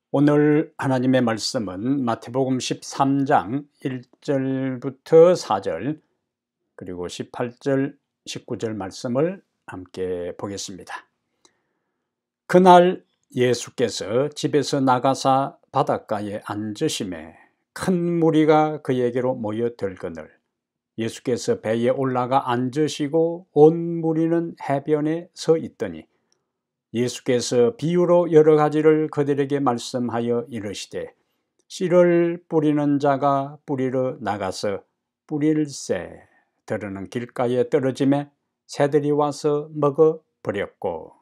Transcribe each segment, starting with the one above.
오늘 하나님의 말씀은 마태복음 13장 1절부터 4절 그리고 18절, 19절 말씀을 함께 보겠습니다. 그날 예수께서 집에서 나가사 바닷가에 앉으심에 큰 무리가 그에게로 모여들거늘 예수께서 배에 올라가 앉으시고 온 무리는 해변에 서 있더니 예수께서 비유로 여러 가지를 그들에게 말씀하여 이르시되 씨를 뿌리는 자가 뿌리러 나가서 뿌릴새 들으는 길가에 떨어짐에 새들이 와서 먹어 버렸고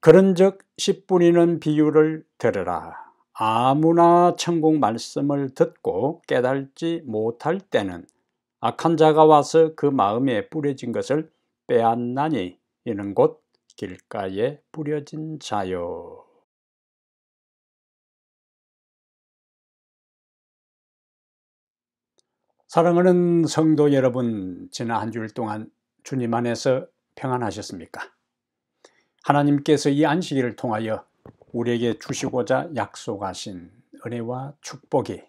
그런즉 씨 뿌리는 비유를 들으라. 아무나 천국 말씀을 듣고 깨달지 못할 때는 악한 자가 와서 그 마음에 뿌려진 것을 빼앗나니 이는 곧 길가에 뿌려진 자요. 사랑하는 성도 여러분, 지난 한 주일 동안 주님 안에서 평안하셨습니까? 하나님께서 이 안식일을 통하여 우리에게 주시고자 약속하신 은혜와 축복이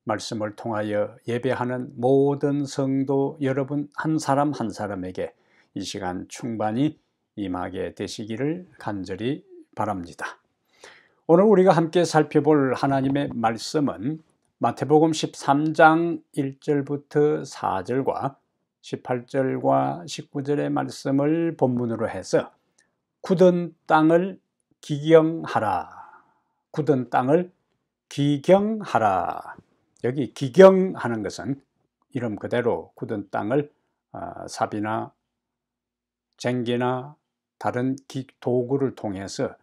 말씀을 통하여 예배하는 모든 성도 여러분 한 사람 한 사람에게 이 시간 충만히 임하게 되시기를 간절히 바랍니다. 오늘 우리가 함께 살펴볼 하나님의 말씀은 마태복음 13장 1절부터 4절과 18절과 19절의 말씀을 본문으로 해서 굳은 땅을 기경하라. 굳은 땅을 기경하라. 여기 기경하는 것은 이름 그대로 굳은 땅을 삽이나 쟁기나 다른 도구를 통해서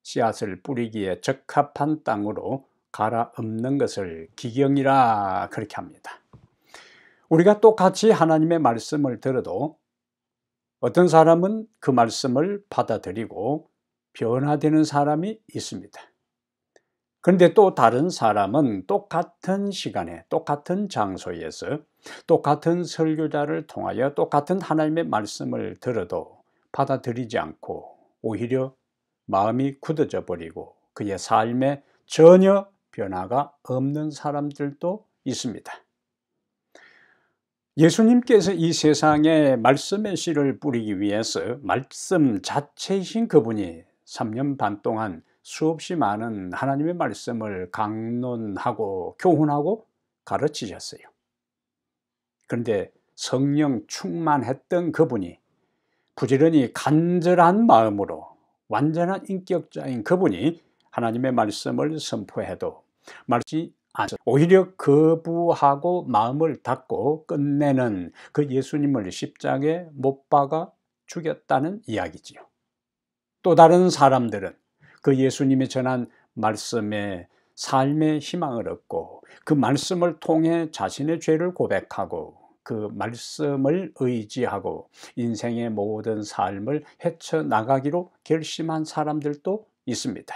씨앗을 뿌리기에 적합한 땅으로 갈아엎는 것을 기경이라 그렇게 합니다. 우리가 똑같이 하나님의 말씀을 들어도 어떤 사람은 그 말씀을 받아들이고 변화되는 사람이 있습니다. 그런데 또 다른 사람은 똑같은 시간에 똑같은 장소에서 똑같은 설교자를 통하여 똑같은 하나님의 말씀을 들어도 받아들이지 않고 오히려 마음이 굳어져 버리고 그의 삶에 전혀 변화가 없는 사람들도 있습니다. 예수님께서 이 세상에 말씀의 씨를 뿌리기 위해서 말씀 자체이신 그분이 3년 반 동안 수없이 많은 하나님의 말씀을 강론하고 교훈하고 가르치셨어요. 그런데 성령 충만했던 그분이 부지런히 간절한 마음으로 완전한 인격자인 그분이 하나님의 말씀을 선포해도 말지 않죠. 오히려 거부하고 마음을 닫고 끝내는 그 예수님을 십자가에 못 박아 죽였다는 이야기지요. 또 다른 사람들은 그 예수님이 전한 말씀에 삶의 희망을 얻고 그 말씀을 통해 자신의 죄를 고백하고 그 말씀을 의지하고 인생의 모든 삶을 헤쳐나가기로 결심한 사람들도 있습니다.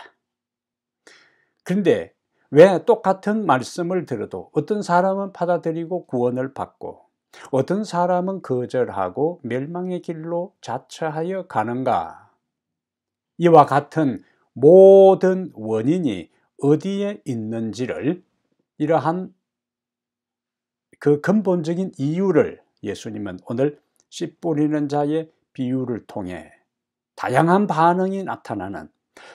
그런데 왜 똑같은 말씀을 들어도 어떤 사람은 받아들이고 구원을 받고 어떤 사람은 거절하고 멸망의 길로 자처하여 가는가? 이와 같은 모든 원인이 어디에 있는지를 이러한 그 근본적인 이유를 예수님은 오늘 씨 뿌리는 자의 비유를 통해 다양한 반응이 나타나는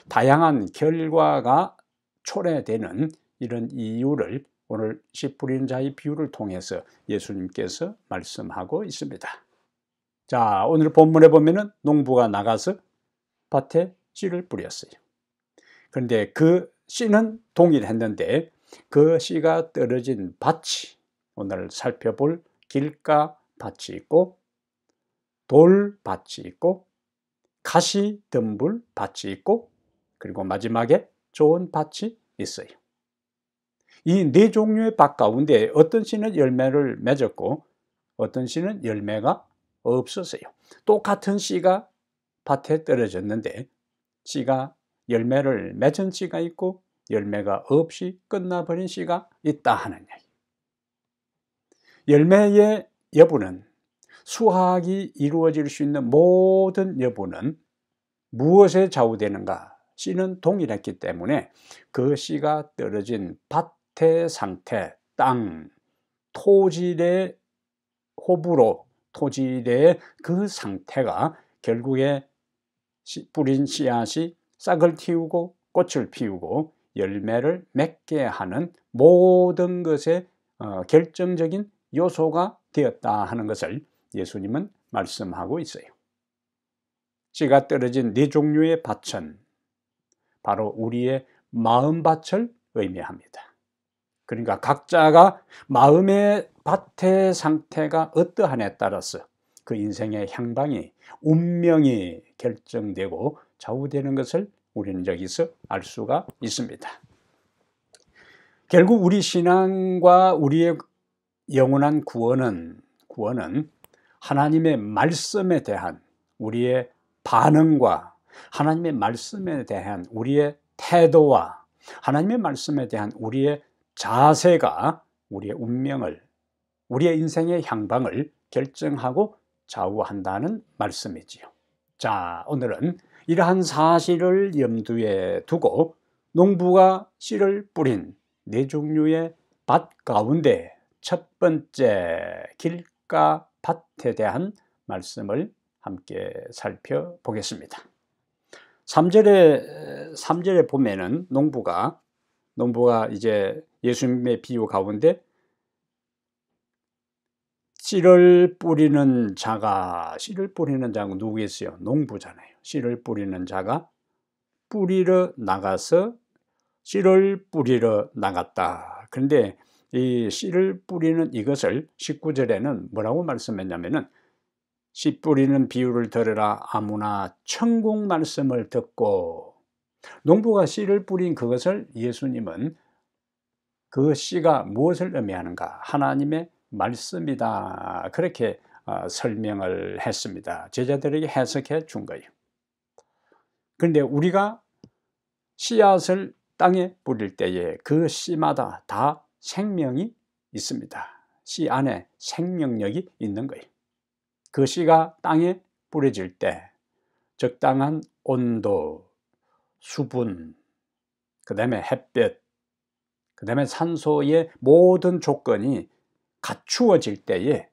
다양한 결과가 초래되는 이런 이유를 오늘 씨 뿌리는 자의 비유를 통해서 예수님께서 말씀하고 있습니다. 자, 오늘 본문에 보면은 농부가 나가서 밭에 씨를 뿌렸어요. 그런데 그 씨는 동일했는데 그 씨가 떨어진 밭이 오늘 살펴볼 길가 밭이 있고 돌밭이 있고 가시덤불 밭이 있고 그리고 마지막에 좋은 밭이 있어요. 이 네 종류의 밭 가운데 어떤 씨는 열매를 맺었고 어떤 씨는 열매가 없었어요. 똑같은 씨가 밭에 떨어졌는데 씨가 열매를 맺은 씨가 있고 열매가 없이 끝나버린 씨가 있다 하는 얘기. 열매의 여부는 수확이 이루어질 수 있는 모든 여부는 무엇에 좌우되는가? 씨는 동일했기 때문에 그 씨가 떨어진 밭의 상태, 땅, 토질의 호불호, 토질의 그 상태가 결국에 뿌린 씨앗이 싹을 틔우고 꽃을 피우고 열매를 맺게 하는 모든 것의 결정적인 요소가 되었다 하는 것을 예수님은 말씀하고 있어요. 씨가 떨어진 네 종류의 밭은 바로 우리의 마음밭을 의미합니다. 그러니까 각자가 마음의 밭의 상태가 어떠하냐에 따라서 그 인생의 향방이, 운명이 결정되고 좌우되는 것을 우리는 여기서 알 수가 있습니다. 결국 우리 신앙과 우리의 영원한 구원은 하나님의 말씀에 대한 우리의 반응과 하나님의 말씀에 대한 우리의 태도와 하나님의 말씀에 대한 우리의 자세가 우리의 운명을, 우리의 인생의 향방을 결정하고 좌우한다는 말씀이지요. 자, 오늘은 이러한 사실을 염두에 두고 농부가 씨를 뿌린 네 종류의 밭 가운데 첫 번째 길가 밭에 대한 말씀을 함께 살펴보겠습니다. 3절에 보면은 농부가 이제 예수님의 비유 가운데 씨를 뿌리는 자가 누구겠어요? 농부잖아요. 씨를 뿌리는 자가 뿌리러 나가서 씨를 뿌리러 나갔다. 그런데 이 씨를 뿌리는 이것을 19절에는 뭐라고 말씀했냐면은 씨 뿌리는 비유를 들으라. 아무나 천국 말씀을 듣고, 농부가 씨를 뿌린 그것을 예수님은 그 씨가 무엇을 의미하는가? 하나님의 말씀이다. 그렇게 설명을 했습니다. 제자들에게 해석해 준 거예요. 그런데 우리가 씨앗을 땅에 뿌릴 때에 그 씨마다 다 생명이 있습니다. 씨 안에 생명력이 있는 거예요. 그 씨가 땅에 뿌려질 때 적당한 온도, 수분, 그 다음에 햇볕, 그 다음에 산소의 모든 조건이 갖추어질 때에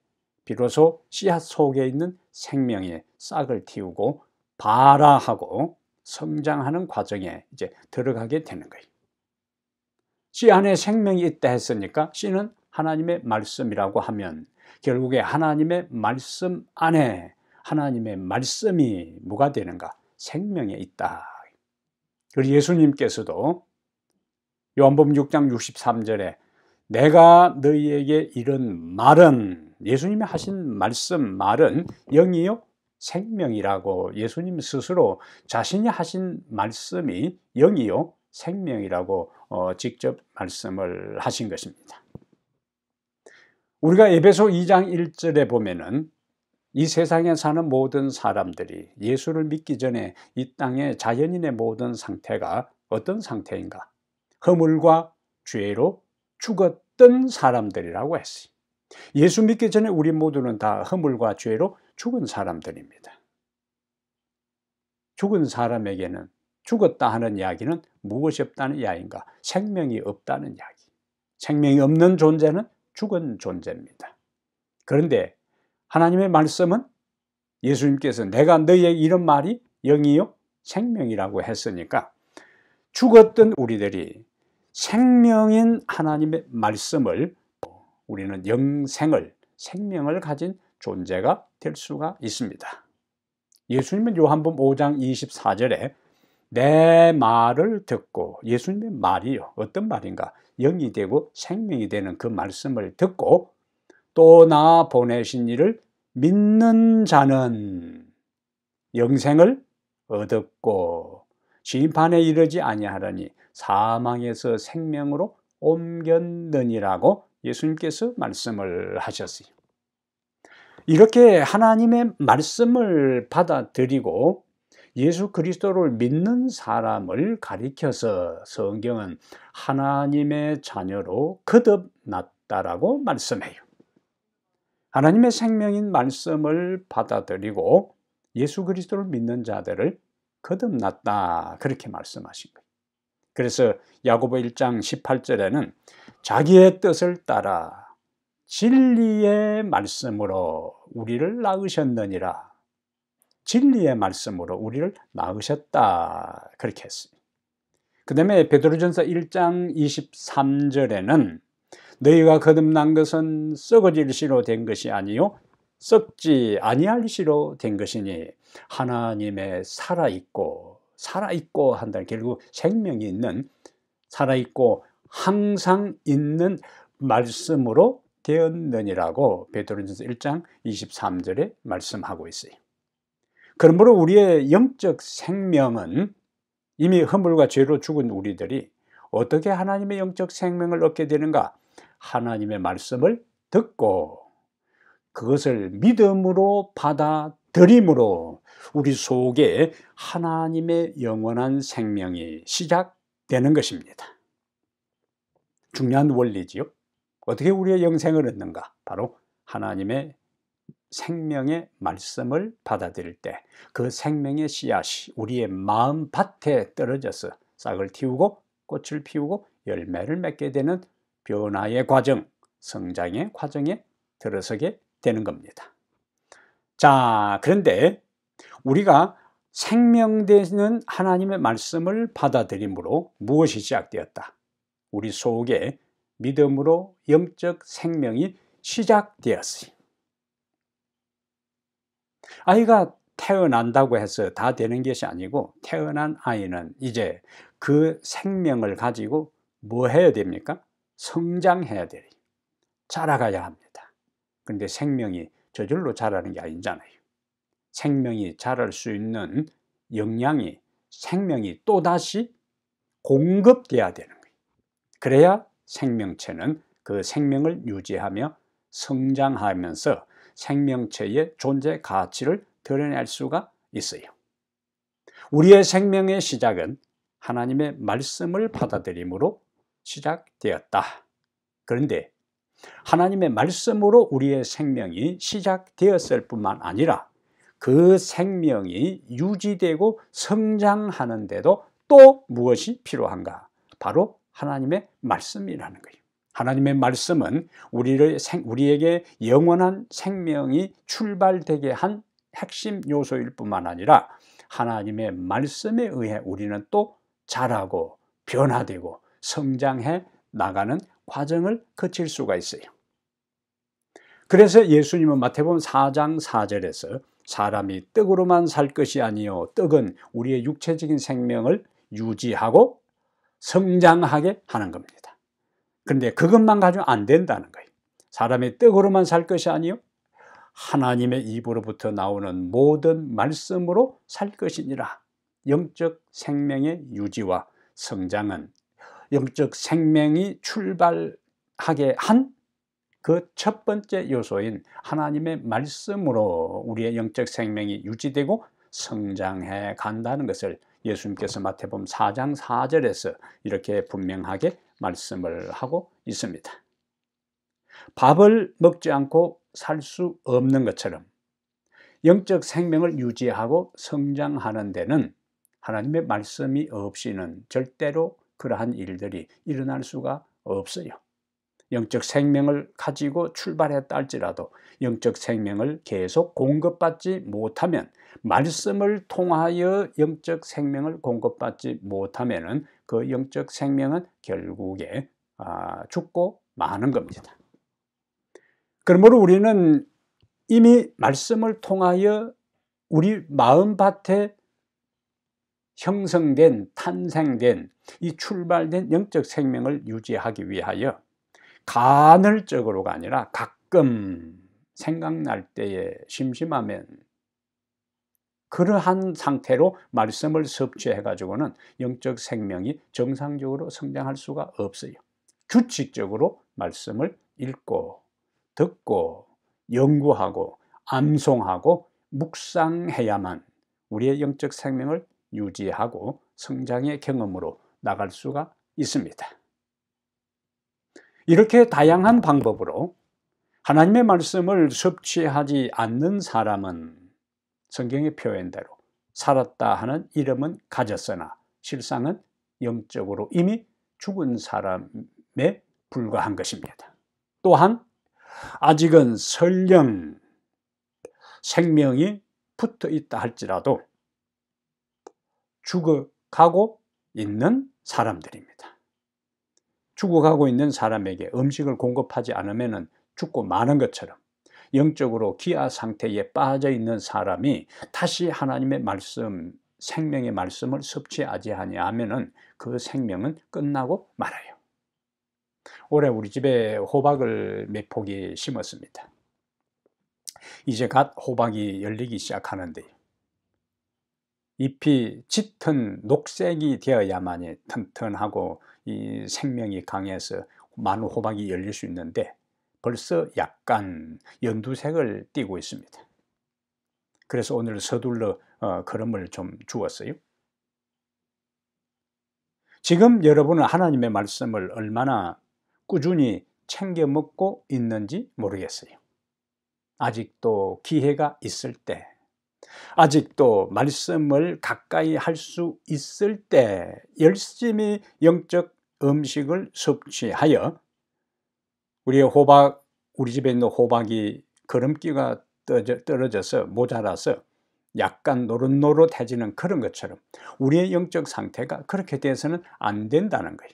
비로소 씨앗 속에 있는 생명의 싹을 틔우고 발화하고 성장하는 과정에 이제 들어가게 되는 거예요. 씨 안에 생명이 있다 했으니까 씨는 하나님의 말씀이라고 하면 결국에 하나님의 말씀 안에 하나님의 말씀이 뭐가 되는가? 생명에 있다. 그리고 예수님께서도 요한복음 6장 63절에 내가 너희에게 이런 말은, 예수님이 하신 말은 영이요 생명이라고, 예수님 스스로 자신이 하신 말씀이 영이요 생명이라고 직접 말씀을 하신 것입니다. 우리가 에베소 2장 1절에 보면은 이 세상에 사는 모든 사람들이 예수를 믿기 전에 이 땅의 자연인의 모든 상태가 어떤 상태인가? 허물과 죄로 죽었던 사람들이라고 했어요. 예수 믿기 전에 우리 모두는 다 허물과 죄로 죽은 사람들입니다. 죽은 사람에게는, 죽었다 하는 이야기는 무엇이 없다는 이야기인가? 생명이 없다는 이야기. 생명이 없는 존재는 죽은 존재입니다. 그런데 하나님의 말씀은 예수님께서 내가 너희에게 이런 말이 영이요 생명이라고 했으니까 죽었던 우리들이 생명인 하나님의 말씀을, 우리는 영생을, 생명을 가진 존재가 될 수가 있습니다. 예수님은 요한복음 5장 24절에 내 말을 듣고, 예수님의 말이요 어떤 말인가? 영이 되고 생명이 되는 그 말씀을 듣고 또 나 보내신 이를 믿는 자는 영생을 얻었고 심판에 이르지 아니하려니 사망에서 생명으로 옮겼느니라고 예수님께서 말씀을 하셨어요. 이렇게 하나님의 말씀을 받아들이고 예수 그리스도를 믿는 사람을 가리켜서 성경은 하나님의 자녀로 거듭났다라고 말씀해요. 하나님의 생명인 말씀을 받아들이고 예수 그리스도를 믿는 자들을 거듭났다. 그렇게 말씀하신 거예요. 그래서 야고보 1장 18절에는 자기의 뜻을 따라 진리의 말씀으로 우리를 낳으셨느니라. 진리의 말씀으로 우리를 낳으셨다. 그렇게 했어요. 그 다음에 베드로전서 1장 23절에는 너희가 거듭난 것은 썩어질 씨로 된 것이 아니요 썩지 아니할 씨로 된 것이니 하나님의 살아있고 한다는 결국 생명이 있는 살아있고 항상 있는 말씀으로 되었느니라고 베드로전서 1장 23절에 말씀하고 있어요. 그러므로 우리의 영적 생명은 이미 허물과 죄로 죽은 우리들이 어떻게 하나님의 영적 생명을 얻게 되는가? 하나님의 말씀을 듣고 그것을 믿음으로 받아들임으로 우리 속에 하나님의 영원한 생명이 시작되는 것입니다. 중요한 원리지요. 어떻게 우리의 영생을 얻는가? 바로 하나님의 생명의 말씀을 받아들일 때 그 생명의 씨앗이 우리의 마음 밭에 떨어져서 싹을 틔우고 꽃을 피우고 열매를 맺게 되는 변화의 과정, 성장의 과정에 들어서게 되는 겁니다. 자, 그런데 우리가 생명되는 하나님의 말씀을 받아들임으로 무엇이 시작되었다? 우리 속에 믿음으로 영적 생명이 시작되었어요. 아이가 태어난다고 해서 다 되는 것이 아니고 태어난 아이는 이제 그 생명을 가지고 뭐 해야 됩니까? 성장해야 돼요. 자라가야 합니다. 그런데 생명이 저절로 자라는 게 아니잖아요. 생명이 자랄 수 있는 영양이 생명이 또다시 공급돼야 되는 거예요. 그래야 생명체는 그 생명을 유지하며 성장하면서 생명체의 존재 가치를 드러낼 수가 있어요. 우리의 생명의 시작은 하나님의 말씀을 받아들임으로 시작되었다. 그런데 하나님의 말씀으로 우리의 생명이 시작되었을 뿐만 아니라 그 생명이 유지되고 성장하는데도 또 무엇이 필요한가? 바로 하나님의 말씀이라는 거예요. 하나님의 말씀은 우리에게 영원한 생명이 출발되게 한 핵심 요소일 뿐만 아니라 하나님의 말씀에 의해 우리는 또 자라고 변화되고 성장해 나가는 과정을 거칠 수가 있어요. 그래서 예수님은 마태복음 4장 4절에서 사람이 떡으로만 살 것이 아니요 떡은 우리의 육체적인 생명을 유지하고 성장하게 하는 겁니다. 그런데 그것만 가지고 안 된다는 거예요. 사람이 떡으로만 살 것이 아니요 하나님의 입으로부터 나오는 모든 말씀으로 살 것이니라. 영적 생명의 유지와 성장은 영적 생명이 출발하게 한 그 첫 번째 요소인 하나님의 말씀으로 우리의 영적 생명이 유지되고 성장해 간다는 것을 예수님께서 마태복음 4장 4절에서 이렇게 분명하게 말씀을 하고 있습니다. 밥을 먹지 않고 살 수 없는 것처럼 영적 생명을 유지하고 성장하는 데는 하나님의 말씀이 없이는 절대로 그러한 일들이 일어날 수가 없어요. 영적 생명을 가지고 출발했다 할지라도 영적 생명을 계속 공급받지 못하면 말씀을 통하여 영적 생명을 공급받지 못하면 그 영적 생명은 결국에 죽고 마는 겁니다. 그러므로 우리는 이미 말씀을 통하여 우리 마음밭에 형성된 탄생된 이 출발된 영적 생명을 유지하기 위하여 간헐적으로가 아니라 가끔 생각날 때에 심심하면 그러한 상태로 말씀을 섭취해 가지고는 영적 생명이 정상적으로 성장할 수가 없어요. 규칙적으로 말씀을 읽고 듣고 연구하고 암송하고 묵상해야만 우리의 영적 생명을 유지하고 성장의 경험으로 나갈 수가 있습니다. 이렇게 다양한 방법으로 하나님의 말씀을 섭취하지 않는 사람은 성경의 표현대로 살았다 하는 이름은 가졌으나 실상은 영적으로 이미 죽은 사람에 불과한 것입니다. 또한 아직은 설령 생명이 붙어 있다 할지라도 죽어가고 있는 사람들입니다. 죽어가고 있는 사람에게 음식을 공급하지 않으면 죽고 마는 것처럼 영적으로 기아 상태에 빠져 있는 사람이 다시 하나님의 말씀, 생명의 말씀을 섭취하지 아니하면 그 생명은 끝나고 말아요. 올해 우리 집에 호박을 몇 포기 심었습니다. 이제 갓 호박이 열리기 시작하는데 잎이 짙은 녹색이 되어야만이 튼튼하고 이 생명이 강해서 많은 호박이 열릴 수 있는데 벌써 약간 연두색을 띠고 있습니다. 그래서 오늘 서둘러 거름을 좀 주었어요. 지금 여러분은 하나님의 말씀을 얼마나 꾸준히 챙겨 먹고 있는지 모르겠어요. 아직도 기회가 있을 때, 아직도 말씀을 가까이 할 수 있을 때 열심히 영적 음식을 섭취하여 우리 집에 있는 호박이 거름기가 떨어져서 모자라서 약간 노릇노릇해지는 그런 것처럼 우리의 영적 상태가 그렇게 돼서는 안 된다는 거예요.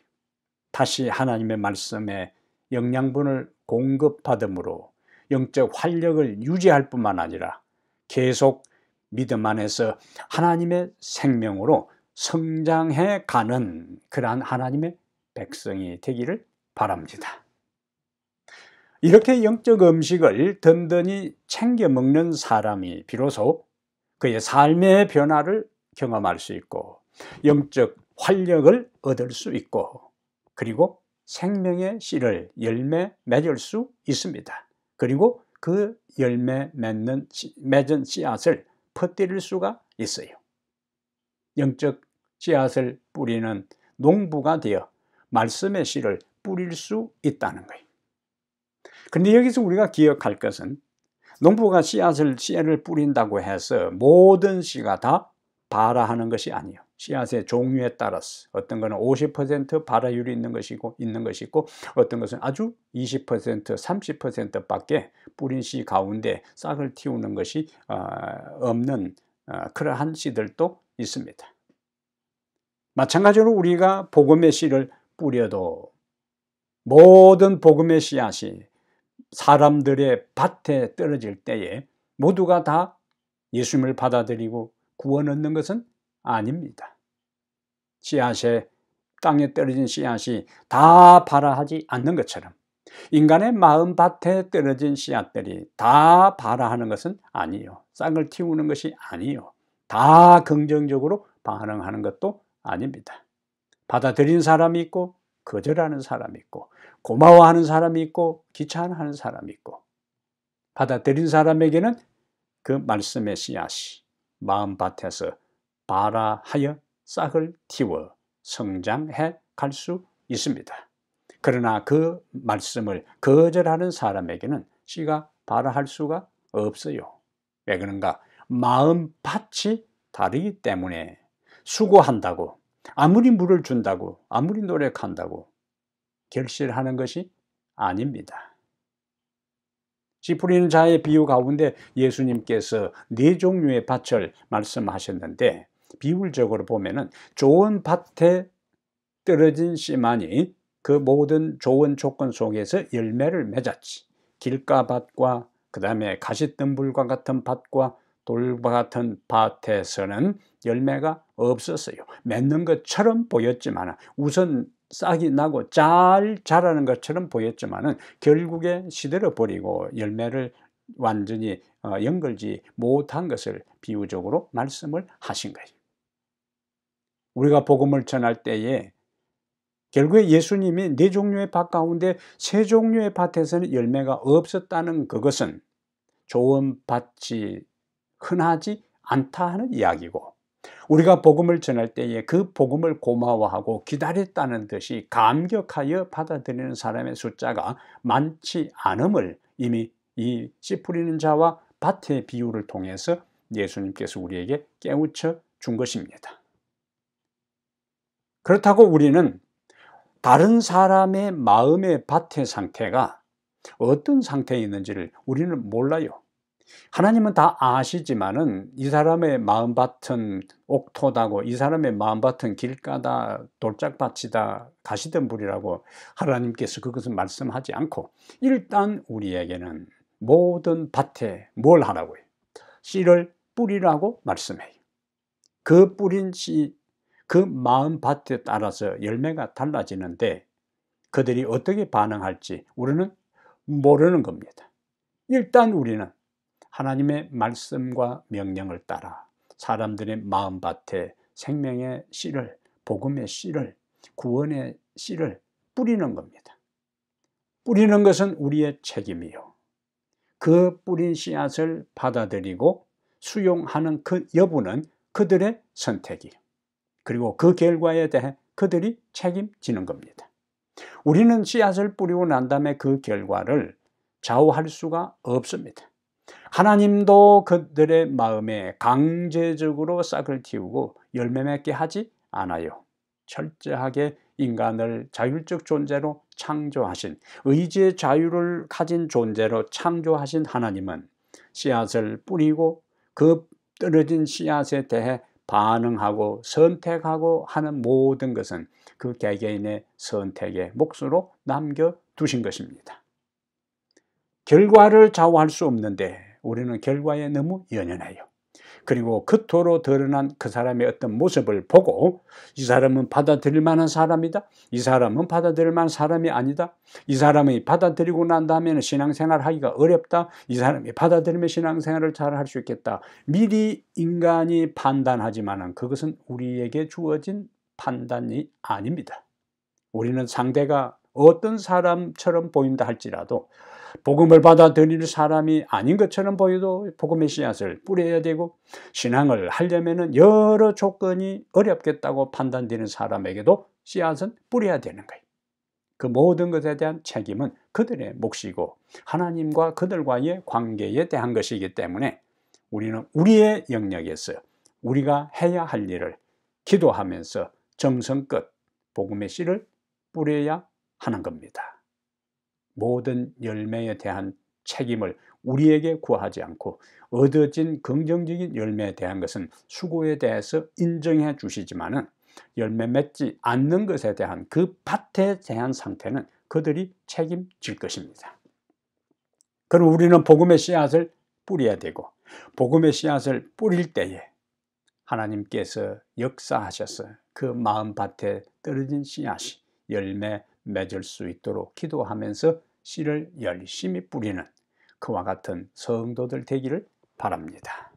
다시 하나님의 말씀에 영양분을 공급받음으로 영적 활력을 유지할 뿐만 아니라 계속 믿음 안에서 하나님의 생명으로 성장해 가는 그러한 하나님의 백성이 되기를 바랍니다. 이렇게 영적 음식을 든든히 챙겨 먹는 사람이 비로소 그의 삶의 변화를 경험할 수 있고 영적 활력을 얻을 수 있고 그리고 생명의 씨를 열매 맺을 수 있습니다. 그리고 그 열매 맺은 씨앗을 퍼뜨릴 수가 있어요. 영적 씨앗을 뿌리는 농부가 되어 말씀의 씨를 뿌릴 수 있다는 거예요. 그런데 여기서 우리가 기억할 것은 농부가 씨를 뿌린다고 해서 모든 씨가 다 발화하는 것이 아니에요. 씨앗의 종류에 따라서 어떤 것은 50% 발화율이 있는 것이 있고 어떤 것은 아주 20%, 30%밖에 뿌린 씨 가운데 싹을 틔우는 것이 없는 그러한 씨들도 있습니다. 마찬가지로 우리가 복음의 씨를 뿌려도 모든 복음의 씨앗이 사람들의 밭에 떨어질 때에 모두가 다 예수님을 받아들이고 구원 얻는 것은 아닙니다. 씨앗에 땅에 떨어진 씨앗이 다 발화하지 않는 것처럼 인간의 마음밭에 떨어진 씨앗들이 다 발화하는 것은 아니에요. 싹을 틔우는 것이 아니에요. 다 긍정적으로 반응하는 것도 아닙니다. 받아들인 사람이 있고 거절하는 사람이 있고 고마워하는 사람이 있고 귀찮아하는 사람이 있고 받아들인 사람에게는 그 말씀의 씨앗이 마음밭에서 발화하여 싹을 틔워 성장해 갈 수 있습니다. 그러나 그 말씀을 거절하는 사람에게는 씨가 발화할 수가 없어요. 왜 그런가? 마음밭이 다르기 때문에 수고한다고 아무리 물을 준다고 아무리 노력한다고 결실하는 것이 아닙니다. 씨 뿌리는 자의 비유 가운데 예수님께서 4종류의 밭을 말씀하셨는데 비율적으로 보면은 좋은 밭에 떨어진 씨만이 그 모든 좋은 조건 속에서 열매를 맺었지. 길가밭과 그 다음에 가시덤불과 같은 밭과 돌과 같은 밭에서는 열매가 없었어요. 맺는 것처럼 보였지만 우선 싹이 나고 잘 자라는 것처럼 보였지만 결국에 시들어버리고 열매를 완전히 연결지 못한 것을 비유적으로 말씀을 하신 거예요. 우리가 복음을 전할 때에 결국에 예수님이 4종류의 밭 가운데 3종류의 밭에서는 열매가 없었다는 그것은 좋은 밭이 흔하지 않다 하는 이야기고 우리가 복음을 전할 때에 그 복음을 고마워하고 기다렸다는 듯이 감격하여 받아들이는 사람의 숫자가 많지 않음을 이미 이 씨 뿌리는 자와 밭의 비유를 통해서 예수님께서 우리에게 깨우쳐 준 것입니다. 그렇다고 우리는 다른 사람의 마음의 밭의 상태가 어떤 상태에 있는지를 우리는 몰라요. 하나님은 다 아시지만은 이 사람의 마음밭은 옥토다고, 이 사람의 마음밭은 길가다, 돌짝밭이다, 가시덤불이라고 하나님께서 그것을 말씀하지 않고, 일단 우리에게는 모든 밭에 뭘 하라고요? 씨를 뿌리라고 말씀해요. 그 뿌린 씨, 그 마음밭에 따라서 열매가 달라지는데 그들이 어떻게 반응할지 우리는 모르는 겁니다. 일단 우리는 하나님의 말씀과 명령을 따라 사람들의 마음밭에 생명의 씨를, 복음의 씨를, 구원의 씨를 뿌리는 겁니다. 뿌리는 것은 우리의 책임이요, 그 뿌린 씨앗을 받아들이고 수용하는 그 여부는 그들의 선택이요, 그리고 그 결과에 대해 그들이 책임지는 겁니다. 우리는 씨앗을 뿌리고 난 다음에 그 결과를 좌우할 수가 없습니다. 하나님도 그들의 마음에 강제적으로 싹을 틔우고 열매 맺게 하지 않아요. 철저하게 인간을 자율적 존재로 창조하신, 의지의 자유를 가진 존재로 창조하신 하나님은 씨앗을 뿌리고 그 떨어진 씨앗에 대해 반응하고 선택하고 하는 모든 것은 그 개개인의 선택의 몫으로 남겨두신 것입니다. 결과를 좌우할 수 없는데 우리는 결과에 너무 연연해요. 그리고 겉으로 드러난 그 사람의 어떤 모습을 보고 이 사람은 받아들일 만한 사람이다, 이 사람은 받아들일 만한 사람이 아니다, 이 사람이 받아들이고 난 다음에는 신앙생활 하기가 어렵다, 이 사람이 받아들이면 신앙생활을 잘 할 수 있겠다, 미리 인간이 판단하지만 그것은 우리에게 주어진 판단이 아닙니다. 우리는 상대가 어떤 사람처럼 보인다 할지라도 복음을 받아들일 사람이 아닌 것처럼 보여도 복음의 씨앗을 뿌려야 되고, 신앙을 하려면 여러 조건이 어렵겠다고 판단되는 사람에게도 씨앗은 뿌려야 되는 거예요. 그 모든 것에 대한 책임은 그들의 몫이고 하나님과 그들과의 관계에 대한 것이기 때문에 우리는 우리의 영역에서 우리가 해야 할 일을 기도하면서 정성껏 복음의 씨를 뿌려야 하는 겁니다. 모든 열매에 대한 책임을 우리에게 구하지 않고 얻어진 긍정적인 열매에 대한 것은 수고에 대해서 인정해 주시지만은 열매 맺지 않는 것에 대한 그 밭에 대한 상태는 그들이 책임질 것입니다. 그럼 우리는 복음의 씨앗을 뿌려야 되고, 복음의 씨앗을 뿌릴 때에 하나님께서 역사하셔서 그 마음밭에 떨어진 씨앗이 열매 맺을 수 있도록 기도하면서 씨를 열심히 뿌리는 그와 같은 성도들 되기를 바랍니다.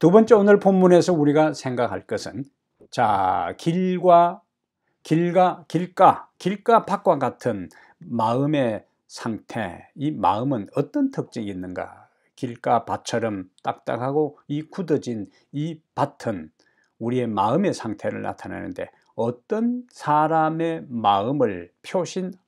두 번째, 오늘 본문에서 우리가 생각할 것은, 자, 길가 밭과 같은 마음의 상태, 이 마음은 어떤 특징이 있는가? 길가 밭처럼 딱딱하고 이 굳어진 이 밭은 우리의 마음의 상태를 나타내는데 어떤 사람의 마음을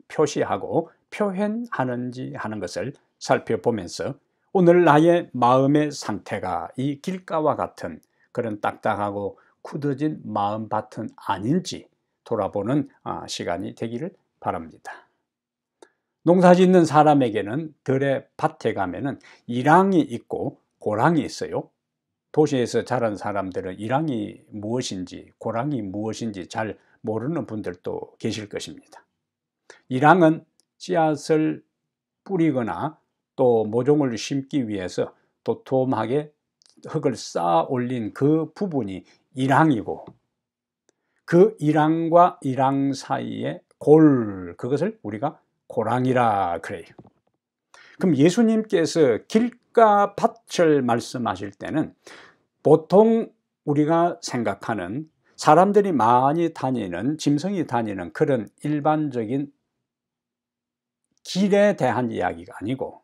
표시하고 표현하는지 하는 것을 살펴보면서 오늘 나의 마음의 상태가 이 길가와 같은 그런 딱딱하고 굳어진 마음밭은 아닌지 돌아보는 시간이 되기를 바랍니다. 농사 짓는 사람에게는 들의 밭에 가면은 일항이 있고 고랑이 있어요. 도시에서 자란 사람들은 일항이 무엇인지 고랑이 무엇인지 잘 모르는 분들도 계실 것입니다. 일항은 씨앗을 뿌리거나 또 모종을 심기 위해서 도톰하게 흙을 쌓아 올린 그 부분이 일항이고, 그 일항과 일항 사이에 그것을 우리가 고랑이라 그래요. 그럼 예수님께서 길가 밭을 말씀하실 때는 보통 우리가 생각하는 사람들이 많이 다니는, 짐승이 다니는 그런 일반적인 길에 대한 이야기가 아니고,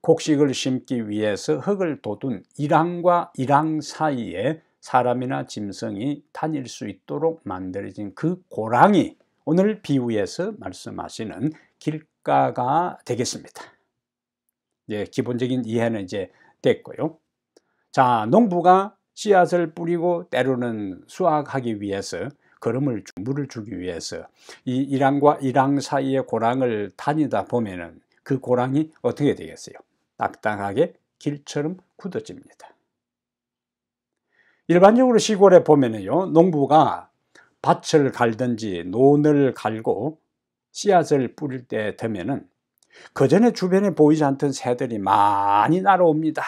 곡식을 심기 위해서 흙을 돋운 일항과 일항 사이에 사람이나 짐승이 다닐 수 있도록 만들어진 그 고랑이 오늘 비유에서 말씀하시는 길가가 되겠습니다. 기본적인 이해는 이제 됐고요. 자, 농부가 씨앗을 뿌리고 때로는 수확하기 위해서 물을 주기 위해서 이 이랑과 이랑 사이의 고랑을 다니다 보면은 그 고랑이 어떻게 되겠어요? 딱딱하게 길처럼 굳어집니다. 일반적으로 시골에 보면은요, 농부가 밭을 갈든지 논을 갈고 씨앗을 뿌릴 때 되면은 그 전에 주변에 보이지 않던 새들이 많이 날아옵니다.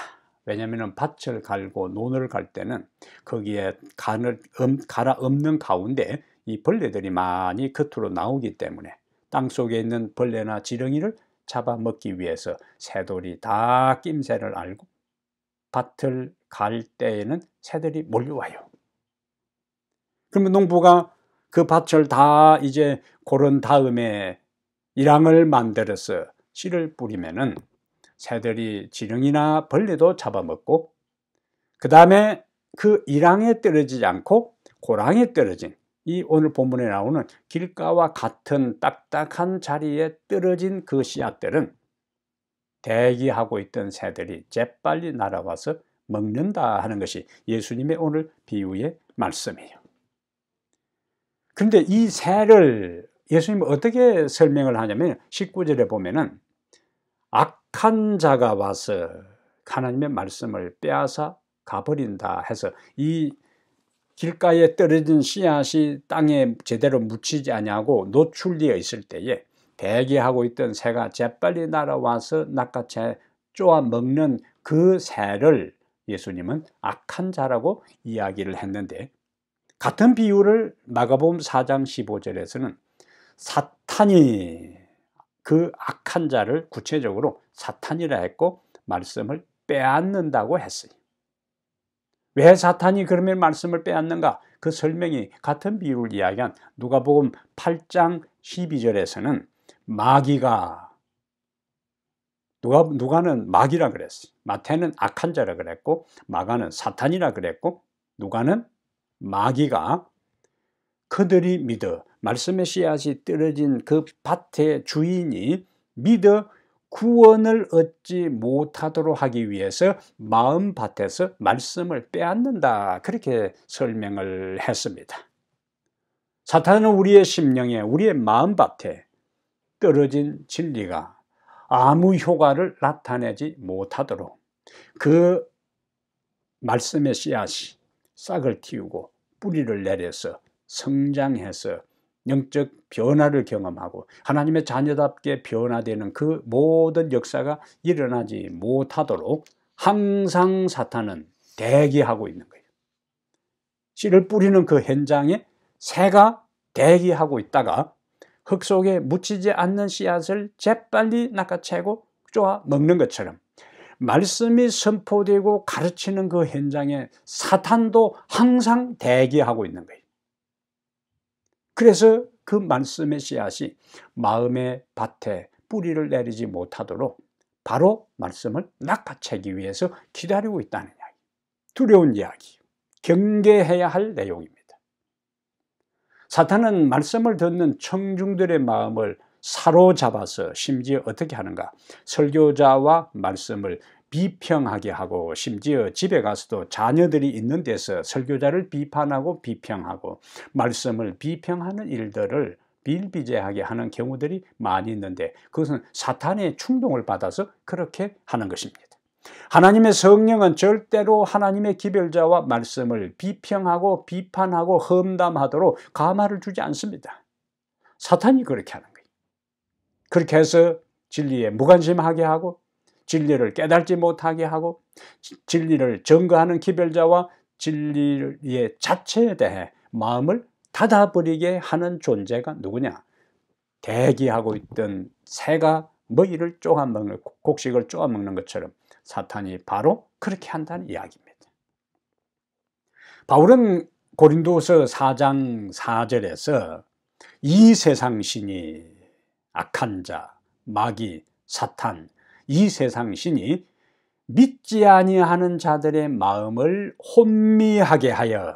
왜냐하면 밭을 갈고 논을 갈 때는 거기에 갈아 엎는 가운데 이 벌레들이 많이 겉으로 나오기 때문에 땅속에 있는 벌레나 지렁이를 잡아먹기 위해서 새들이 다 낌새를 알고 밭을 갈 때에는 새들이 몰려와요. 그러면 농부가 그 밭을 다 이제 고른 다음에 이랑을 만들어서 씨를 뿌리면은 새들이 지렁이나 벌레도 잡아먹고, 그 다음에 그 이랑에 떨어지지 않고 고랑에 떨어진, 이 오늘 본문에 나오는 길가와 같은 딱딱한 자리에 떨어진 그 씨앗들은 대기하고 있던 새들이 재빨리 날아와서 먹는다 하는 것이 예수님의 오늘 비유의 말씀이에요. 그런데 이 새를 예수님은 어떻게 설명을 하냐면 19절에 보면은 악한 자가 와서 하나님의 말씀을 빼앗아 가버린다 해서 이 길가에 떨어진 씨앗이 땅에 제대로 묻히지 아니하고 노출되어 있을 때에 대기하고 있던 새가 재빨리 날아와서 낚아채 쪼아 먹는 그 새를 예수님은 악한 자라고 이야기를 했는데, 같은 비유를 마가복음 4장 15절에서는 사탄이 그 악한 자를 구체적으로 사탄이라 했고 말씀을 빼앗는다고 했어요. 왜 사탄이 그러면 말씀을 빼앗는가? 그 설명이 같은 비유를 이야기한 누가복음 8장 12절에서는 마귀가, 누가는 마귀라 그랬어요. 마태는 악한 자라 그랬고 마가는 사탄이라 그랬고 누가는 마귀가 그들이 믿어, 말씀의 씨앗이 떨어진 그 밭의 주인이 믿어 구원을 얻지 못하도록 하기 위해서 마음밭에서 말씀을 빼앗는다, 그렇게 설명을 했습니다. 사탄은 우리의 심령에, 우리의 마음밭에 떨어진 진리가 아무 효과를 나타내지 못하도록 그 말씀의 씨앗이 싹을 틔우고 뿌리를 내려서 성장해서 영적 변화를 경험하고 하나님의 자녀답게 변화되는 그 모든 역사가 일어나지 못하도록 항상 사탄은 대기하고 있는 거예요. 씨를 뿌리는 그 현장에 새가 대기하고 있다가 흙 속에 묻히지 않는 씨앗을 재빨리 낚아채고 쪼아 먹는 것처럼 말씀이 선포되고 가르치는 그 현장에 사탄도 항상 대기하고 있는 거예요. 그래서 그 말씀의 씨앗이 마음의 밭에 뿌리를 내리지 못하도록 바로 말씀을 낚아채기 위해서 기다리고 있다는 이야기. 두려운 이야기, 경계해야 할 내용입니다. 사탄은 말씀을 듣는 청중들의 마음을 사로잡아서 심지어 어떻게 하는가? 설교자와 말씀을 비평하게 하고, 심지어 집에 가서도 자녀들이 있는 데서 설교자를 비판하고 비평하고 말씀을 비평하는 일들을 비일비재하게 하는 경우들이 많이 있는데, 그것은 사탄의 충동을 받아서 그렇게 하는 것입니다. 하나님의 성령은 절대로 하나님의 기별자와 말씀을 비평하고 비판하고 험담하도록 가마를 주지 않습니다. 사탄이 그렇게 하는 거예요. 그렇게 해서 진리에 무관심하게 하고 진리를 깨닫지 못하게 하고 진리를 증거하는 기별자와 진리의 자체에 대해 마음을 닫아버리게 하는 존재가 누구냐? 대기하고 있던 새가 먹이를 쪼아먹는, 곡식을 쪼아먹는 것처럼 사탄이 바로 그렇게 한다는 이야기입니다. 바울은 고린도서 4장 4절에서 이 세상 신이, 악한 자, 마귀, 사탄, 이 세상 신이 믿지 아니하는 자들의 마음을 혼미하게 하여,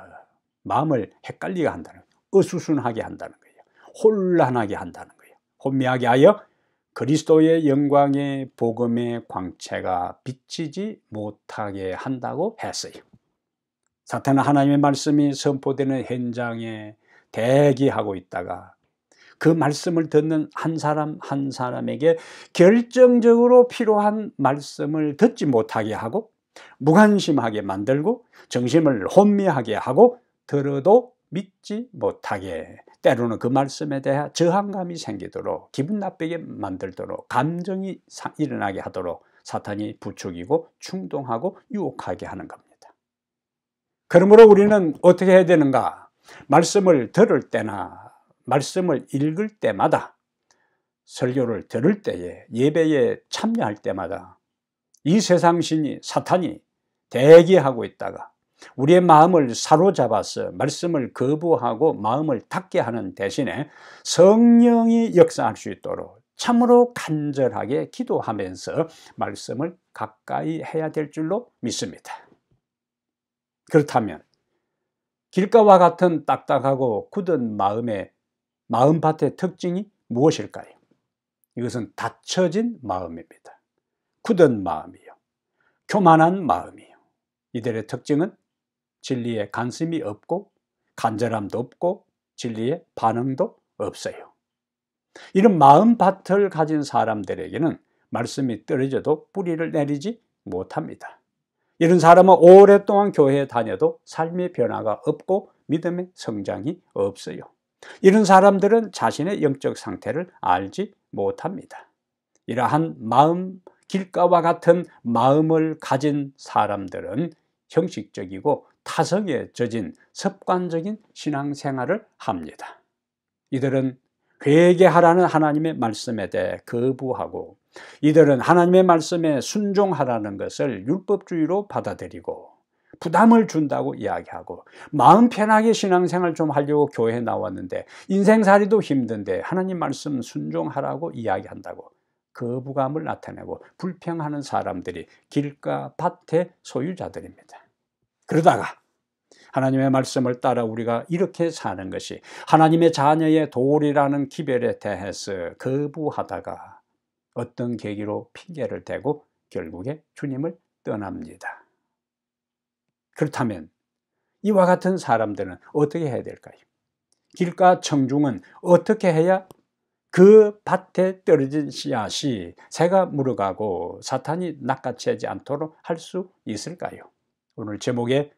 마음을 헷갈리게 한다는 거예요. 어수선하게 한다는 거예요. 혼란하게 한다는 거예요. 혼미하게 하여 그리스도의 영광의 복음의 광채가 비치지 못하게 한다고 했어요. 사탄은 하나님의 말씀이 선포되는 현장에 대기하고 있다가 그 말씀을 듣는 한 사람 한 사람에게 결정적으로 필요한 말씀을 듣지 못하게 하고 무관심하게 만들고 정신을 혼미하게 하고 들어도 믿지 못하게, 때로는 그 말씀에 대한 저항감이 생기도록, 기분 나쁘게 만들도록, 감정이 일어나게 하도록 사탄이 부추기고 충동하고 유혹하게 하는 겁니다. 그러므로 우리는 어떻게 해야 되는가? 말씀을 들을 때나 말씀을 읽을 때마다, 설교를 들을 때에, 예배에 참여할 때마다 이 세상 신이, 사탄이 대기하고 있다가 우리의 마음을 사로잡아서 말씀을 거부하고 마음을 닫게 하는 대신에 성령이 역사할 수 있도록 참으로 간절하게 기도하면서 말씀을 가까이 해야 될 줄로 믿습니다. 그렇다면 길가와 같은 딱딱하고 굳은 마음밭의 특징이 무엇일까요? 이것은 닫혀진 마음입니다. 굳은 마음이요, 교만한 마음이요. 이들의 특징은 진리에 관심이 없고 간절함도 없고 진리에 반응도 없어요. 이런 마음밭을 가진 사람들에게는 말씀이 떨어져도 뿌리를 내리지 못합니다. 이런 사람은 오랫동안 교회에 다녀도 삶의 변화가 없고 믿음의 성장이 없어요. 이런 사람들은 자신의 영적 상태를 알지 못합니다. 이러한 마음, 길가와 같은 마음을 가진 사람들은 형식적이고 타성에 젖은 습관적인 신앙생활을 합니다. 이들은 회개하라는 하나님의 말씀에 대해 거부하고, 이들은 하나님의 말씀에 순종하라는 것을 율법주의로 받아들이고 부담을 준다고 이야기하고, 마음 편하게 신앙생활 좀 하려고 교회에 나왔는데 인생살이도 힘든데 하나님 말씀 순종하라고 이야기한다고 거부감을 나타내고 불평하는 사람들이 길가 밭의 소유자들입니다. 그러다가 하나님의 말씀을 따라 우리가 이렇게 사는 것이 하나님의 자녀의 도리라는 기별에 대해서 거부하다가 어떤 계기로 핑계를 대고 결국에 주님을 떠납니다. 그렇다면 이와 같은 사람들은 어떻게 해야 될까요? 길가 청중은 어떻게 해야 그 밭에 떨어진 씨앗이 새가 물어가고 사탄이 낚아채지 않도록 할 수 있을까요? 오늘 제목에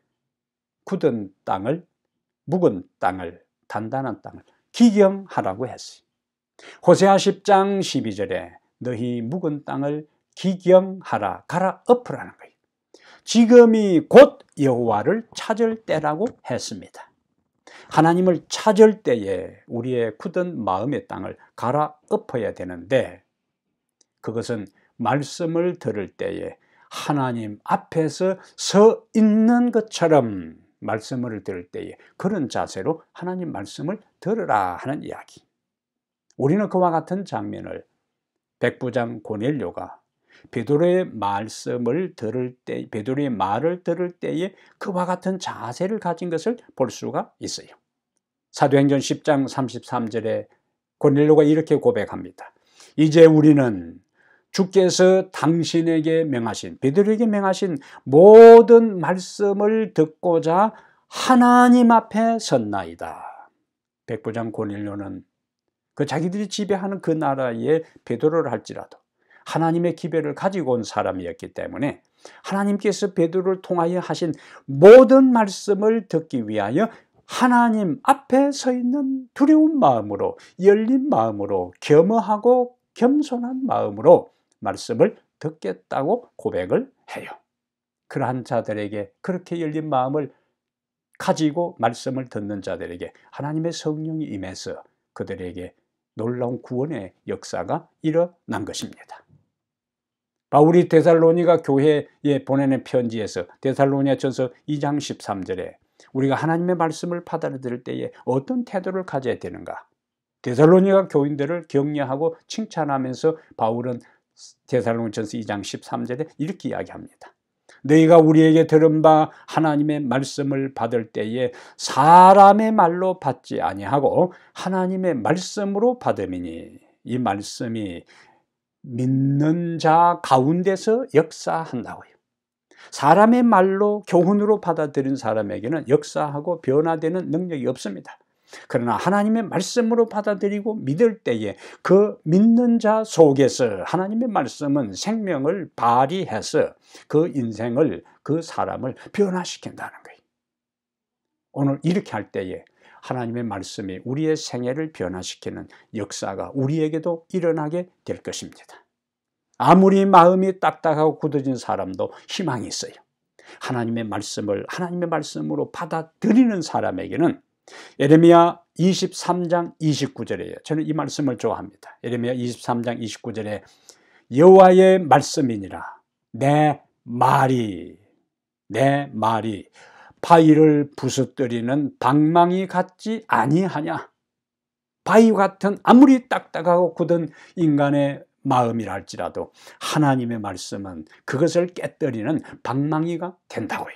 굳은 땅을, 묵은 땅을, 단단한 땅을 기경하라고 했어요. 호세아 10장 12절에 너희 묵은 땅을 기경하라, 갈아엎으라는 거예요. 지금이 곧 여호와를 찾을 때라고 했습니다. 하나님을 찾을 때에 우리의 굳은 마음의 땅을 갈아엎어야 되는데, 그것은 말씀을 들을 때에 하나님 앞에서 서 있는 것처럼 말씀을 들을 때에 그런 자세로 하나님 말씀을 들으라 하는 이야기. 우리는 그와 같은 장면을 백부장 고넬료가 베드로의 말씀을 들을 때, 베드로의 말을 들을 때에 그와 같은 자세를 가진 것을 볼 수가 있어요. 사도행전 10장 33절에 고넬료가 이렇게 고백합니다. 이제 우리는 주께서 당신에게 명하신, 베드로에게 명하신 모든 말씀을 듣고자 하나님 앞에 섰나이다. 백부장 고넬료는 그 자기들이 지배하는 그 나라에 베드로를 할지라도 하나님의 기별을 가지고 온 사람이었기 때문에 하나님께서 베드로를 통하여 하신 모든 말씀을 듣기 위하여 하나님 앞에 서 있는 두려운 마음으로, 열린 마음으로, 겸허하고 겸손한 마음으로 말씀을 듣겠다고 고백을 해요. 그러한 자들에게, 그렇게 열린 마음을 가지고 말씀을 듣는 자들에게 하나님의 성령이 임해서 그들에게 놀라운 구원의 역사가 일어난 것입니다. 바울이 데살로니가 교회에 보내는 편지에서 데살로니가전서 2장 13절에 우리가 하나님의 말씀을 받아들일 때에 어떤 태도를 가져야 되는가? 데살로니가 교인들을 격려하고 칭찬하면서 바울은 데살로니가전서 2장 13절에 이렇게 이야기합니다. 너희가 우리에게 들은 바 하나님의 말씀을 받을 때에 사람의 말로 받지 아니하고 하나님의 말씀으로 받음이니, 이 말씀이 믿는 자 가운데서 역사한다고요. 사람의 말로 교훈으로 받아들인 사람에게는 역사하고 변화되는 능력이 없습니다. 그러나 하나님의 말씀으로 받아들이고 믿을 때에 그 믿는 자 속에서 하나님의 말씀은 생명을 발휘해서 그 인생을, 그 사람을 변화시킨다는 거예요. 오늘 이렇게 할 때에 하나님의 말씀이 우리의 생애를 변화시키는 역사가 우리에게도 일어나게 될 것입니다. 아무리 마음이 딱딱하고 굳어진 사람도 희망이 있어요. 하나님의 말씀으로 받아들이는 사람에게는 예레미야 23장 29절에 저는 이 말씀을 좋아합니다. 예레미야 23장 29절에 여호와의 말씀이니라 내 말이 바위를 부서뜨리는 방망이 같지 아니하냐. 바위 같은 아무리 딱딱하고 굳은 인간의 마음이라 할지라도 하나님의 말씀은 그것을 깨뜨리는 방망이가 된다고요.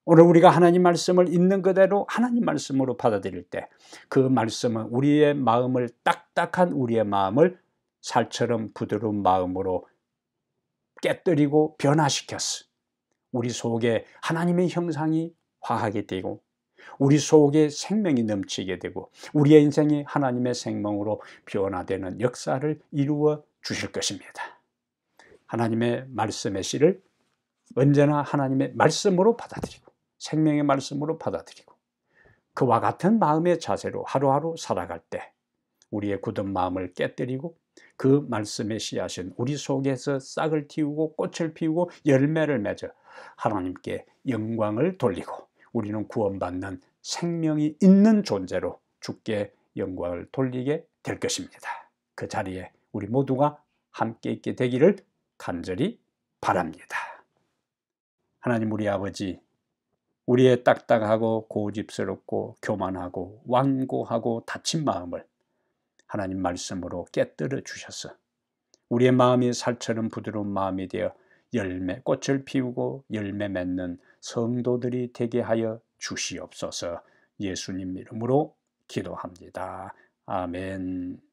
오늘 우리가 하나님 말씀을 있는 그대로 하나님 말씀으로 받아들일 때 그 말씀은 우리의 마음을, 딱딱한 우리의 마음을 살처럼 부드러운 마음으로 깨뜨리고 변화시켰어. 우리 속에 하나님의 형상이 화하게 되고 우리 속에 생명이 넘치게 되고 우리의 인생이 하나님의 생명으로 변화되는 역사를 이루어 주실 것입니다. 하나님의 말씀의 씨를 언제나 하나님의 말씀으로 받아들이고 생명의 말씀으로 받아들이고 그와 같은 마음의 자세로 하루하루 살아갈 때 우리의 굳은 마음을 깨뜨리고 그 말씀의 씨앗은 우리 속에서 싹을 틔우고 꽃을 피우고 열매를 맺어 하나님께 영광을 돌리고 우리는 구원받는 생명이 있는 존재로 주께 영광을 돌리게 될 것입니다. 그 자리에 우리 모두가 함께 있게 되기를 간절히 바랍니다. 하나님 우리 아버지, 우리의 딱딱하고 고집스럽고 교만하고 완고하고 다친 마음을 하나님 말씀으로 깨뜨려 주셔서 우리의 마음이 살처럼 부드러운 마음이 되어 꽃을 피우고 열매 맺는 성도들이 되게 하여 주시옵소서. 예수님 이름으로 기도합니다. 아멘.